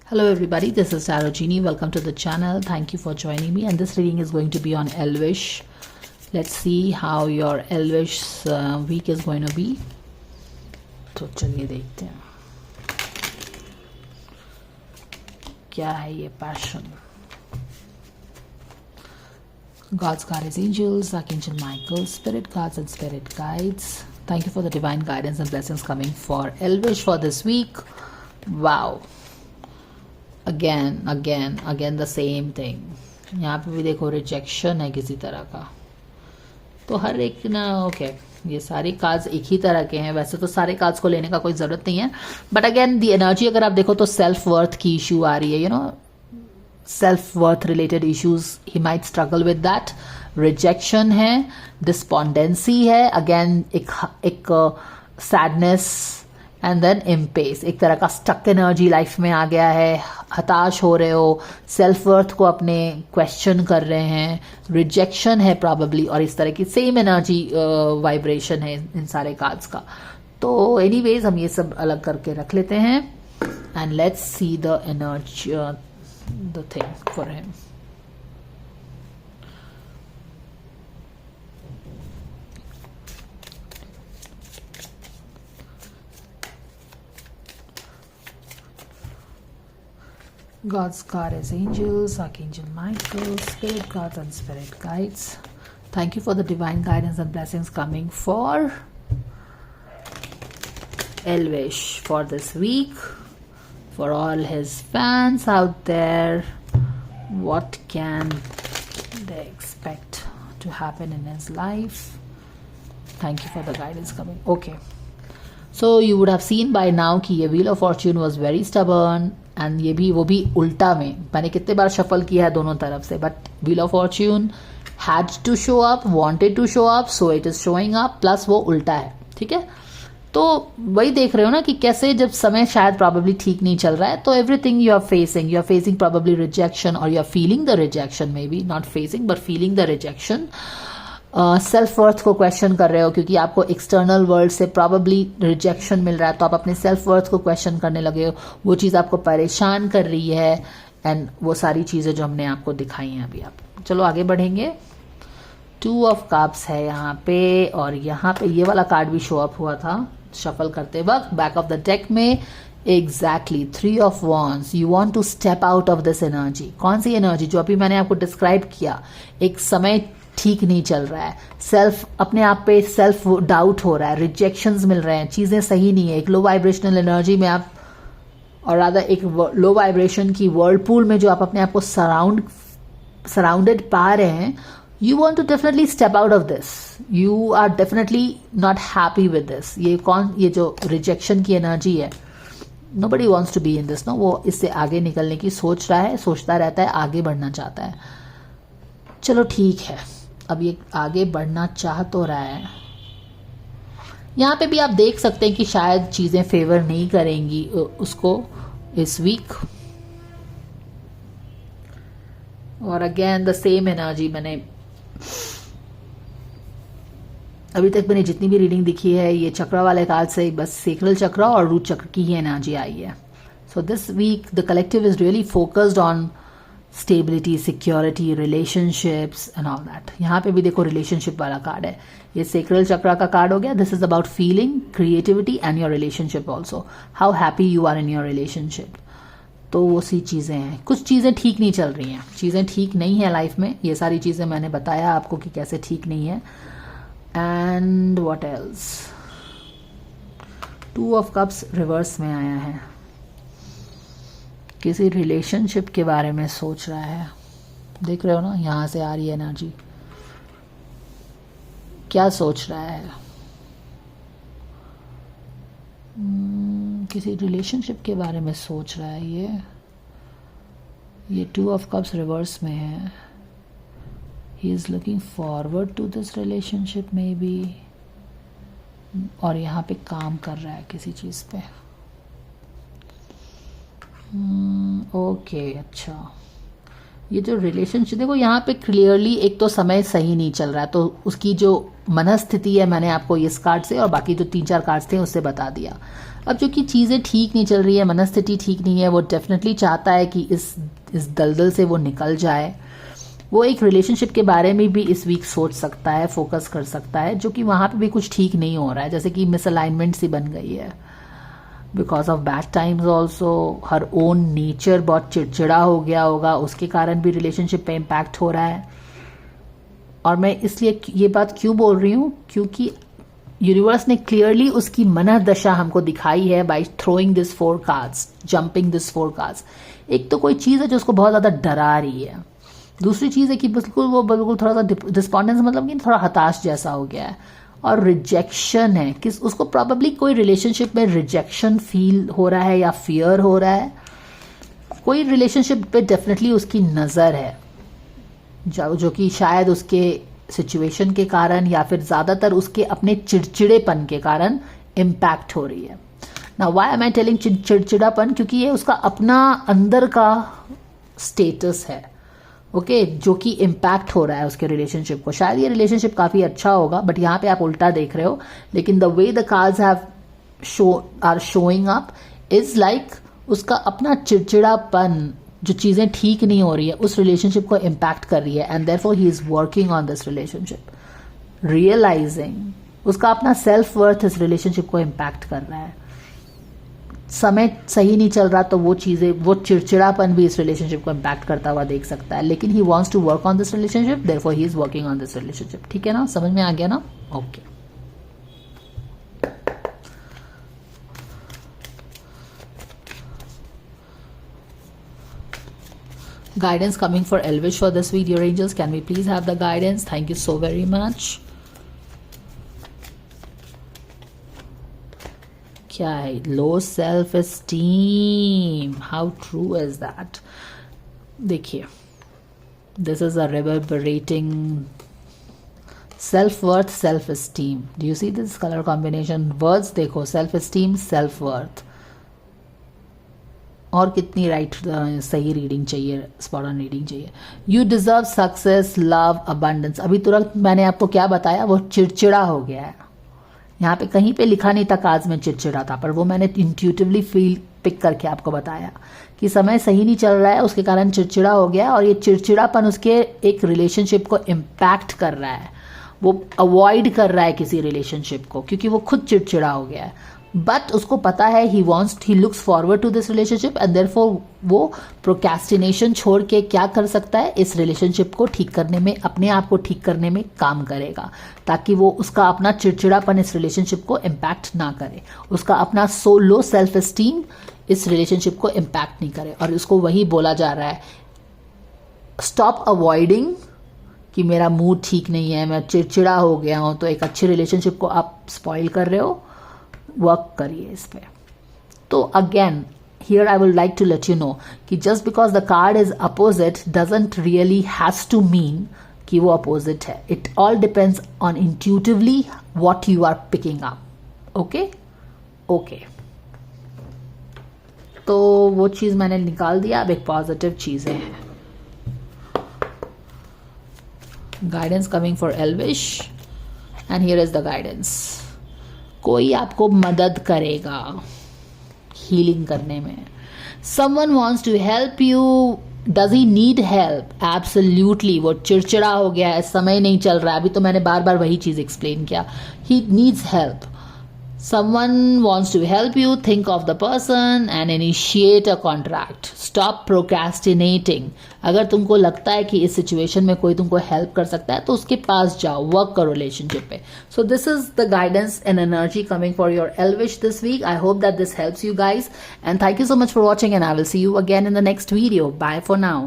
Hello everybody, this is Sarojini. Welcome to the channel. Thank you for joining me, and this reading is going to be on Elvish. Let's see how your Elvish week is going to be. तो चलिए देखते हैं क्या है ये passion. God's guardians, angels, Archangel Michael, spirit guards and spirit guides. Thank you for the divine guidance and blessings coming for Elvish for this week. Wow. Again the same thing. यहाँ पे भी देखो रिजेक्शन है किसी तरह का. तो हर एक ना ओके ये सारे कार्ड्स एक ही तरह के हैं. वैसे तो सारे कार्ड्स को लेने का कोई ज़रूरत नहीं है, बट अगेन दी एनर्जी अगर आप देखो तो सेल्फ वर्थ की इशू आ रही है. You know, self worth related issues he might struggle with that. Rejection है, डिस्पोंडेंसी है, अगेन एक सैडनेस एंड देन इम्पेस. एक तरह का स्टक एनर्जी लाइफ में आ गया है. हताश हो रहे हो, सेल्फ वर्थ को अपने क्वेश्चन कर रहे हैं, रिजेक्शन है प्रॉबेबली, और इस तरह की सेम एनर्जी वाइब्रेशन है इन सारे कार्ड्स का. तो एनीवेज हम ये सब अलग करके रख लेते हैं and let's see the energy the thing for him. God's guardians, angels, Archangel Michael, spirit guards and spirit guides. Thank you for the divine guidance and blessings coming for Elvish for this week. For all his fans out there, what can they expect to happen in his life? Thank you for the guidance coming. Okay. So you would have seen by now कि ये Wheel of Fortune was very stubborn, and ये भी वो भी उल्टा में. मैंने कितने बार शफल किया है दोनों तरफ से, but Wheel of Fortune had to show up, wanted to show up, so it is showing up, plus वो उल्टा है. ठीक है, तो वही देख रहे हो ना कि कैसे जब समय शायद प्रॉबेबली ठीक नहीं चल रहा है, तो everything you are facing probably rejection, और you are feeling the rejection, maybe not facing but feeling the rejection. Self worth को क्वेश्चन कर रहे हो क्योंकि आपको एक्सटर्नल वर्ल्ड से प्रॉबेबली रिजेक्शन मिल रहा है, तो आप अपने सेल्फ वर्थ को क्वेश्चन करने लगे हो. वो चीज़ आपको परेशान कर रही है, एंड वो सारी चीज़ें जो हमने आपको दिखाई हैं अभी. आप चलो आगे बढ़ेंगे. 2 ऑफ कप्स है यहाँ पे, और यहाँ पे ये वाला कार्ड भी शो अप हुआ था शफल करते वक्त बैक ऑफ द डेक में. Exactly 3 of wands. You want to step out of this energy. कौन सी एनर्जी? जो अभी मैंने आपको डिस्क्राइब किया. एक समय ठीक नहीं चल रहा है, सेल्फ अपने आप पे सेल्फ डाउट हो रहा है, रिजेक्शंस मिल रहे हैं, चीजें सही नहीं है. एक लो वाइब्रेशनल एनर्जी में आप, और रादर एक लो वाइब्रेशन की वर्लपूल में जो आप अपने आप को सराउंडेड पा रहे हैं. You want to definitely step out of this. You are definitely not happy with this. ये जो रिजेक्शन की एनर्जी है, nobody wants to be in this. No, वो इससे आगे निकलने की सोच रहा है, सोचता रहता है, आगे बढ़ना चाहता है. चलो ठीक है, अब ये आगे बढ़ना चाह तो रहा है. यहाँ पे भी आप देख सकते हैं कि शायद चीजें फेवर नहीं करेंगी उसको इस वीक. और अगेन द सेम एनर्जी. मैंने अभी तक मैंने जितनी भी रीडिंग दिखी है, ये चक्र वाले कार्ड से बस सेक्रल चक्र और रूट चक्र की ही एनर्जी आई है. So this week the collective is really focused on stability, security, relationships and all that. यहाँ पे भी देखो रिलेशनशिप वाला कार्ड है. ये सेक्रल चक्र का कार्ड हो गया. This is about feeling, creativity and your relationship also. How happy you are in your relationship. तो वो सी चीज़ें हैं. कुछ चीज़ें ठीक नहीं चल रही हैं, चीज़ें ठीक नहीं है लाइफ में. ये सारी चीज़ें मैंने बताया आपको कि कैसे ठीक नहीं है. And what else. 2 of cups reverse में आया है. किसी रिलेशनशिप के बारे में सोच रहा है. देख रहे हो ना, यहां से आ रही है एनर्जी. क्या सोच रहा है? किसी रिलेशनशिप के बारे में सोच रहा है. ये 2 ऑफ कप्स रिवर्स में है. He is looking forward to this relationship maybe, और यहाँ पे काम कर रहा है किसी चीज पे. ओके, अच्छा. ये जो रिलेशनशिप देखो यहाँ पे क्लियरली एक तो समय सही नहीं चल रहा है, तो उसकी जो मनस्थिति है मैंने आपको इस कार्ड से और बाकी जो 3-4 कार्ड्स थे उससे बता दिया। अब जो कि चीज़ें ठीक नहीं चल रही है, मनस्थिति ठीक नहीं है, वो डेफिनेटली चाहता है कि इस दलदल से वो निकल जाए। वो एक रिलेशनशिप के बारे में भी इस वीक सोच सकता है, फोकस कर सकता है, जो कि वहाँ पे भी कुछ ठीक नहीं हो रहा है, जैसे कि मिसअलाइनमेंट सी बन गई है because of bad times also. Her own nature बहुत चिड़चिड़ा हो गया होगा, उसके कारण भी रिलेशनशिप पे इम्पैक्ट हो रहा है। और मैं इसलिए ये बात क्यों बोल रही हूँ, क्योंकि यूनिवर्स ने क्लियरली उसकी मनोदशा हमको दिखाई है by throwing this 4 cards, jumping this 4 cards. एक तो कोई चीज़ है जो उसको बहुत ज़्यादा डरा रही है, दूसरी चीज़ है कि बिल्कुल थोड़ा सा डिस्पॉन्डेंस, मतलब कि थोड़ा हताश जैसा हो गया है, और रिजेक्शन है कि उसको प्रॉबेबली कोई रिलेशनशिप में रिजेक्शन फील हो रहा है या फियर हो रहा है। कोई रिलेशनशिप पे डेफिनेटली उसकी नज़र है जो कि शायद उसके सिचुएशन के कारण या फिर ज़्यादातर उसके अपने चिड़चिड़ेपन के कारण इम्पैक्ट हो रही है। Now why am I telling चिड़चिड़ापन, क्योंकि ये उसका अपना अंदर का स्टेटस है, ओके, जो कि इम्पैक्ट हो रहा है उसके रिलेशनशिप को। शायद ये रिलेशनशिप काफ़ी अच्छा होगा, बट यहाँ पे आप उल्टा देख रहे हो, लेकिन the way the cards are showing up is like उसका अपना चिड़चिड़ापन, जो चीज़ें ठीक नहीं हो रही है, उस रिलेशनशिप को इम्पैक्ट कर रही है, and therefore he is working on this relationship, realising उसका अपना सेल्फ वर्थ इस रिलेशनशिप को इम्पैक्ट कर रहा है। समय सही नहीं चल रहा तो वो चीज़ें, वो चिड़चिड़ापन भी इस रिलेशनशिप को इम्पैक्ट करता हुआ देख सकता है, लेकिन he wants to work on this relationship, therefore he is working on this relationship. ठीक है ना, समझ में आ गया ना? Okay. Guidance coming for Elvish for this week, dear angels. Can we please have the guidance? Thank you so very much. क्या है? Low self esteem, how true is that? देखिए, this is a reverberating self worth, self esteem. Do you see this colour combination? Words देखो, self esteem, self worth, और कितनी right सही reading चाहिए, spot on reading चाहिए। You deserve success, love, abundance. अभी तुरंत मैंने आपको क्या बताया, वो चिड़चिड़ा हो गया है। यहाँ पे कहीं पे लिखा नहीं था काज में चिड़चिड़ा था, पर वो मैंने इंट्यूटिवली फील पिक करके आपको बताया कि समय सही नहीं चल रहा है, उसके कारण चिड़चिड़ा हो गया, और ये चिड़चिड़ापन उसके एक रिलेशनशिप को इम्पैक्ट कर रहा है। वो अवॉइड कर रहा है किसी रिलेशनशिप को, क्योंकि वो खुद चिड़चिड़ा हो गया है। बट उसको पता है he looks forward to this relationship, and therefore वो प्रोक्रेस्टिनेशन छोड़ के क्या कर सकता है, इस रिलेशनशिप को ठीक करने में, अपने आप को ठीक करने में काम करेगा, ताकि वो उसका अपना चिड़चिड़ापन इस रिलेशनशिप को इम्पैक्ट ना करे, उसका अपना सो लो सेल्फ एस्टीम इस रिलेशनशिप को इम्पैक्ट नहीं करे। और उसको वही बोला जा रहा है, स्टॉप अवॉइडिंग कि मेरा मूड ठीक नहीं है, मैं चिड़चिड़ा हो गया हूं, तो एक अच्छे रिलेशनशिप को आप स्पॉइल कर रहे हो। वर्क करिए इस पे। तो again here I would like to let you know कि just because the card is opposite doesn't really has to mean कि वो अपोजिट है। It all depends on intuitively what you are picking up. Okay okay, तो वो चीज मैंने निकाल दिया, अब एक पॉजिटिव चीजें हैं। Guidance coming for Elvish, and here is the guidance. कोई आपको मदद करेगा हीलिंग करने में। Someone wants to help you. Does he need help? Absolutely. वो चिड़चिड़ा हो गया है, समय नहीं चल रहा है, अभी तो मैंने बार बार वही चीज एक्सप्लेन किया। He needs help. Someone wants to help you. Think of the person and initiate a contract. Stop procrastinating. अगर तुमको लगता है कि इस सिचुएशन में कोई तुमको हेल्प कर सकता है तो उसके पास जाओ, वर्क करो रिलेशनशिप पे। So this is the guidance and energy coming for your Elvish this week. I hope that this helps you guys, and thank you so much for watching, and I will see you again in the next video. Bye for now.